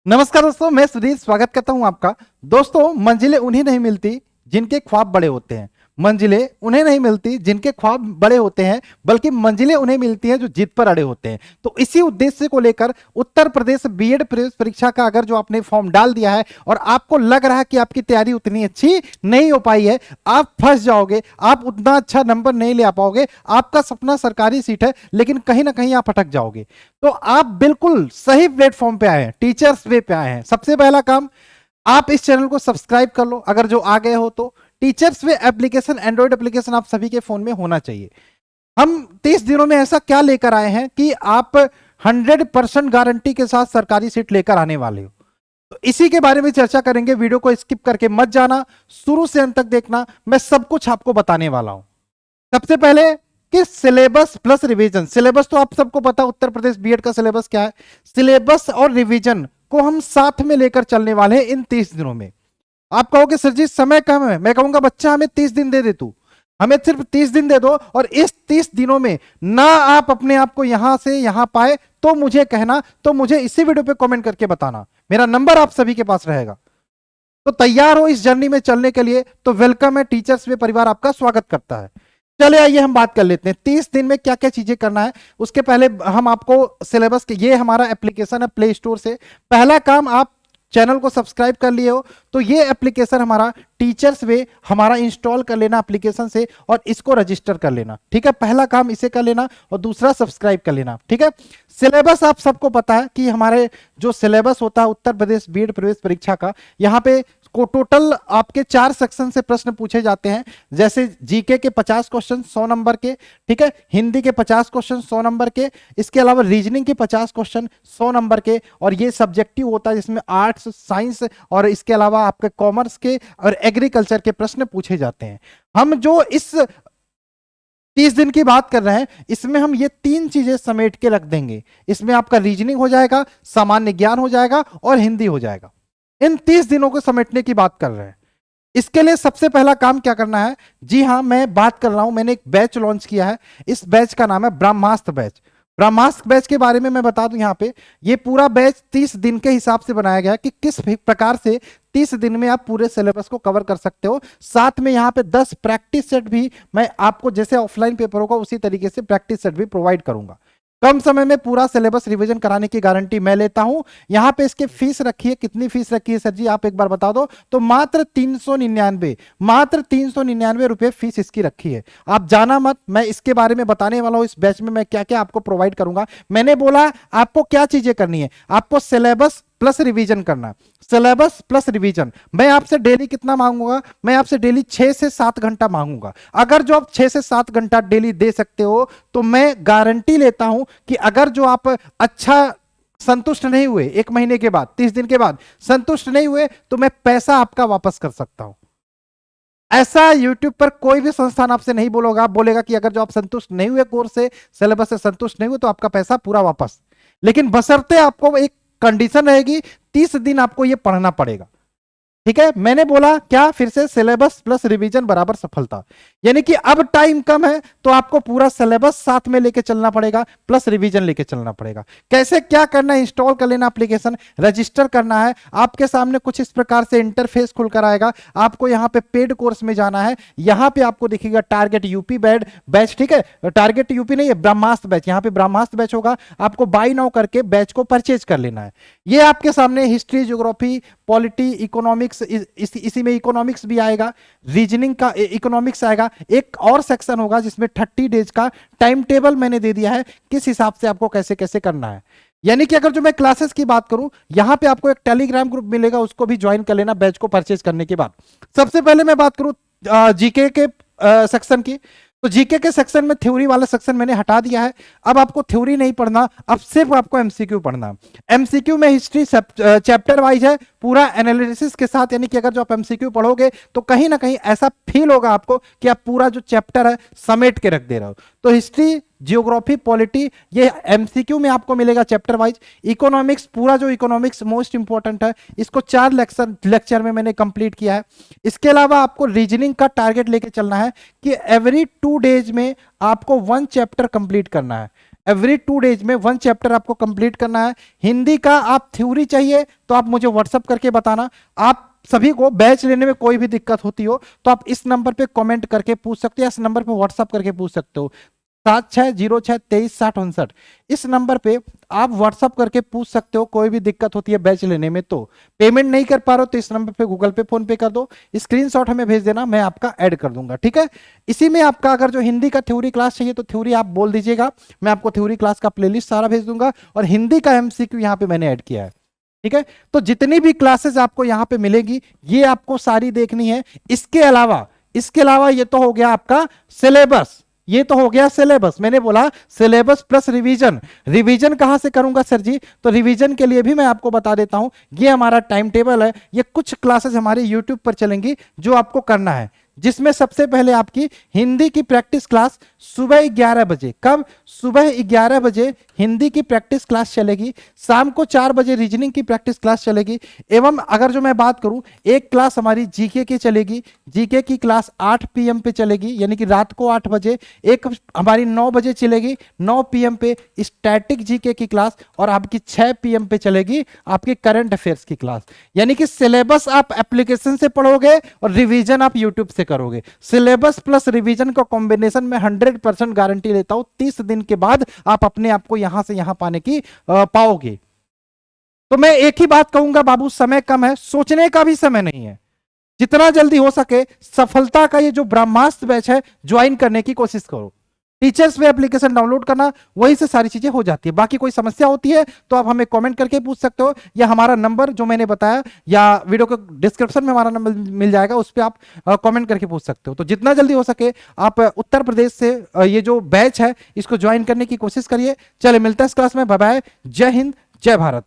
नमस्कार दोस्तों, मैं सुधीर स्वागत करता हूं आपका। दोस्तों, मंजिलें उन्हें नहीं मिलती जिनके ख्वाब बड़े होते हैं। मंजिलें उन्हें नहीं मिलती जिनके ख्वाब बड़े होते हैं, बल्कि मंजिलें उन्हें मिलती हैं जो जिद पर अड़े होते हैं। तो इसी उद्देश्य को लेकर उत्तर प्रदेश बीएड प्रवेश परीक्षा का अगर जो आपने फॉर्म डाल दिया है और आपको लग रहा है कि आपकी तैयारी उतनी अच्छी नहीं हो पाई है, आप फंस जाओगे, आप उतना अच्छा नंबर नहीं ले आ पाओगे। आपका सपना सरकारी सीट है, लेकिन कहीं ना कहीं आप अटक जाओगे। तो आप बिल्कुल सही प्लेटफॉर्म पे आए हैं, टीचर्स वे पे आए हैं। सबसे पहला काम, आप इस चैनल को सब्सक्राइब कर लो अगर जो आ गए हो तो। टीचर्स वे एप्लीकेशन, एंड्रॉइड एप्लीकेशन आप सभी के फोन में होना चाहिए। हम 30 दिनों में ऐसा क्या लेकर आए हैं कि आप 100% गारंटी के साथ सरकारी सीट लेकर आने वाले हो। तो इसी के बारे में चर्चा करेंगे। वीडियो को स्किप करके मत जाना, शुरू से अंत तक देखना, मैं सब कुछ आपको बताने वाला हूं। सबसे पहले कि सिलेबस प्लस रिवीजन। सिलेबस तो आप सबको पता, उत्तर प्रदेश बीएड का सिलेबस क्या है। सिलेबस और रिवीजन को हम साथ में लेकर चलने वाले हैं इन 30 दिनों में। आप कहोगे सर जी समय कम है, मैं कहूंगा बच्चा हमें 30 दिन दे दे, तू हमें सिर्फ 30 दिन दे दो, और इस 30 दिनों में ना आप अपने आप को यहां से यहां पाए तो मुझे कहना, तो मुझे इसी वीडियो पे कमेंट करके बताना। मेरा नंबर आप सभी के पास रहेगा। तो तैयार हो इस जर्नी में चलने के लिए तो वेलकम है। टीचर्स वे परिवार आपका स्वागत करता है। चले आइए हम बात कर लेते हैं 30 दिन में क्या क्या चीजें करना है। उसके पहले हम आपको सिलेबस के, ये हमारा एप्लीकेशन है प्ले स्टोर से। पहला काम, आप चैनल को सब्सक्राइब कर लिए हो तो ये एप्लीकेशन हमारा टीचर्स वे हमारा इंस्टॉल कर लेना एप्लीकेशन से, और इसको रजिस्टर कर लेना। ठीक है, पहला काम इसे कर लेना, और दूसरा सब्सक्राइब कर लेना। ठीक है, सिलेबस आप सबको पता है कि हमारे जो सिलेबस होता है उत्तर प्रदेश बीएड प्रवेश परीक्षा का, यहाँ पे को टोटल आपके 4 सेक्शन से प्रश्न पूछे जाते हैं। जैसे जीके के 50 क्वेश्चन 100 नंबर के, ठीक है, हिंदी के 50 क्वेश्चन 100 नंबर के, इसके अलावा रीजनिंग के 50 क्वेश्चन 100 नंबर के, और ये सब्जेक्टिव होता है जिसमें आर्ट्स, साइंस और इसके अलावा आपके कॉमर्स के और एग्रीकल्चर के प्रश्न पूछे जाते हैं। हम जो इस 30 दिन की बात कर रहे हैं, इसमें हम ये 3 चीजें समेट के रख देंगे। इसमें आपका रीजनिंग हो जाएगा, सामान्य ज्ञान हो जाएगा और हिंदी हो जाएगा। इन 30 दिनों को समेटने की बात कर रहे हैं। इसके लिए सबसे पहला काम क्या करना है? जी हां, मैं बात कर रहा हूं, मैंने एक बैच लॉन्च किया है। इस बैच का नाम है ब्रह्मास्त्र बैच। ब्रह्मास्त्र बैच के बारे में मैं बता दूं, यहां पे ये पूरा बैच 30 दिन के हिसाब से बनाया गया है कि किस प्रकार से 30 दिन में आप पूरे सिलेबस को कवर कर सकते हो। साथ में यहां पे 10 प्रैक्टिस सेट भी मैं आपको, जैसे ऑफलाइन पेपर होगा उसी तरीके से प्रैक्टिस सेट भी प्रोवाइड करूंगा। कम समय में पूरा सिलेबस रिवीजन कराने की गारंटी मैं लेता हूं। यहां पे इसके फीस रखी है, कितनी फीस रखी है सर जी आप एक बार बता दो? तो मात्र 399 रुपए फीस इसकी रखी है। आप जाना मत, मैं इसके बारे में बताने वाला हूं इस बैच में मैं क्या क्या आपको प्रोवाइड करूंगा। मैंने बोला आपको क्या चीजें करनी है, आपको सिलेबस प्लस रिवीजन करना। सिलेबस प्लस रिवीजन मैं आपसे डेली कितना मांगूंगा? मैं आपसे डेली 6 से 7 घंटा मांगूंगा। अगर जो आप 6 से 7 घंटा डेली दे सकते हो तो मैं गारंटी लेता हूं कि अगर जो आप अच्छा संतुष्ट नहीं हुए, 1 महीने के बाद, 30 दिन के बाद संतुष्ट नहीं हुए, तो मैं पैसा आपका वापस कर सकता हूं। ऐसा YouTube पर कोई भी संस्थान आपसे नहीं बोलेगा। आप बोलेगा कि अगर जो आप संतुष्ट नहीं हुए कोर्स से, सिलेबस से संतुष्ट नहीं हुए, तो आपका पैसा पूरा वापस। लेकिन बशर्ते आपको एक कंडीशन रहेगी, 30 दिन आपको यह पढ़ना पड़ेगा। ठीक है, मैंने बोला क्या फिर से? सिलेबस प्लस रिवीजन बराबर सफलता। यानी कि अब टाइम कम है तो आपको पूरा सिलेबस साथ में लेके चलना पड़ेगा, प्लस रिवीजन लेके चलना पड़ेगा। कैसे क्या करना है? इंस्टॉल कर लेना एप्लीकेशन, रजिस्टर करना है। आपके सामने कुछ इस प्रकार से इंटरफेस खुलकर आएगा। आपको यहां पे पेड कोर्स में जाना है। यहां पे आपको दिखेगा टारगेट यूपी बैच। ठीक है, टारगेट यूपी नहीं है, ब्रह्मास्त्र बैच। यहां पे ब्रह्मास्त्र बैच होगा, आपको बाय नाउ करके बैच को परचेज कर लेना है। ये आपके सामने हिस्ट्री, ज्योग्राफी, पॉलिटी, इकोनॉमिक्स, इसी में इकोनॉमिक्स भी आएगा, रीजनिंग का इकोनॉमिक्स आएगा। एक और सेक्शन होगा जिसमें 30 डेज का टाइम टेबल मैंने दे दिया है, किस हिसाब से आपको कैसे कैसे करना है। यानी कि अगर जो मैं क्लासेस की बात करूं, यहां पे आपको एक टेलीग्राम ग्रुप मिलेगा, उसको भी ज्वाइन कर लेना बैच को परचेज करने के बाद। सबसे पहले मैं बात करूं जीके के सेक्शन की, तो जीके के सेक्शन में थ्योरी वाला सेक्शन मैंने हटा दिया है। अब आपको थ्योरी नहीं पढ़ना, अब सिर्फ आपको एमसीक्यू पढ़ना। एमसीक्यू में हिस्ट्री चैप्टर वाइज है, पूरा एनालिसिस के साथ। यानी कि अगर जो आप एमसीक्यू पढ़ोगे तो कहीं ना कहीं ऐसा फील होगा आपको कि आप पूरा जो चैप्टर है समेट के रख दे रहे हो। तो हिस्ट्री, जियोग्राफी, पॉलिटी, ये एमसीक्यू में आपको मिलेगा चैप्टर वाइज। इकोनॉमिक्स, पूरा जो इकोनॉमिक्स मोस्ट इंपॉर्टेंट है, इसको 4 लेक्चर में मैंने कंप्लीट किया है। इसके अलावा आपको रीजनिंग का टारगेट लेके चलना है कि एवरी 2 डेज में आपको 1 चैप्टर कंप्लीट करना है। एवरी 2 डेज में 1 चैप्टर आपको कंप्लीट करना है। हिंदी का आप थ्योरी चाहिए तो आप मुझे व्हाट्सअप करके बताना। आप सभी को बैच लेने में कोई भी दिक्कत होती हो तो आप इस नंबर पे कमेंट करके पूछ सकते हो, इस नंबर पे व्हाट्सअप करके पूछ सकते हो, 7606236059। इस नंबर पे आप व्हाट्सअप करके पूछ सकते हो, कोई भी दिक्कत होती है बैच लेने में। तो पेमेंट नहीं कर पा रहे हो तो इस नंबर पे गूगल पे, फोन पे कर दो, स्क्रीनशॉट हमें भेज देना, मैं आपका ऐड कर दूंगा, ठीक है। इसी में आपका अगर जो हिंदी का थ्योरी क्लास चाहिए तो थ्योरी आप बोल दीजिएगा, मैं आपको थ्योरी क्लास का प्लेलिस्ट सारा भेज दूंगा, और हिंदी का एमसीक्यू यहाँ पे मैंने ऐड किया है, ठीक है। तो जितनी भी क्लासेस आपको यहाँ पे मिलेगी ये आपको सारी देखनी है। इसके अलावा ये तो हो गया आपका सिलेबस, ये तो हो गया सिलेबस। मैंने बोला सिलेबस प्लस रिवीजन। रिवीजन कहां से करूंगा सर जी? तो रिवीजन के लिए भी मैं आपको बता देता हूं, ये हमारा टाइम टेबल है। ये कुछ क्लासेस हमारे यूट्यूब पर चलेंगी जो आपको करना है, जिसमें सबसे पहले आपकी हिंदी की प्रैक्टिस क्लास सुबह 11 बजे, कब? सुबह 11 बजे हिंदी की प्रैक्टिस क्लास चलेगी। शाम को 4 बजे रीजनिंग की प्रैक्टिस क्लास चलेगी। एवं अगर जो मैं बात करूं, एक क्लास हमारी जीके की चलेगी, जीके की क्लास 8 पीएम पे चलेगी, यानी कि रात को 8 बजे। एक हमारी 9 बजे चलेगी, 9 पीएम पे स्टैटिक जीके की क्लास, और आपकी 6 पीएम पे चलेगी आपकी करंट अफेयर्स की क्लास। यानी कि सिलेबस आप एप्लीकेशन से पढ़ोगे और रिवीजन आप यूट्यूब से करोगे। सिलेबस प्लस रिवीजन का कॉम्बिनेशन में 100% गारंटी लेता हूं, 30 दिन के बाद आप अपने आप को यहां से यहां पाने की पाओगे। तो मैं एक ही बात कहूंगा बाबू, समय कम है, सोचने का भी समय नहीं है। जितना जल्दी हो सके सफलता का ये जो ब्रह्मास्त्र बैच है ज्वाइन करने की कोशिश करो। टीचर्स पे एप्लीकेशन डाउनलोड करना, वहीं से सारी चीजें हो जाती है। बाकी कोई समस्या होती है तो आप हमें कमेंट करके पूछ सकते हो, या हमारा नंबर जो मैंने बताया या वीडियो के डिस्क्रिप्शन में हमारा नंबर मिल जाएगा, उस पर आप कमेंट करके पूछ सकते हो। तो जितना जल्दी हो सके आप उत्तर प्रदेश से ये जो बैच है इसको ज्वाइन करने की कोशिश करिए। चले मिलता है इस क्लास में, बाय बाय, जय हिंद, जय भारत।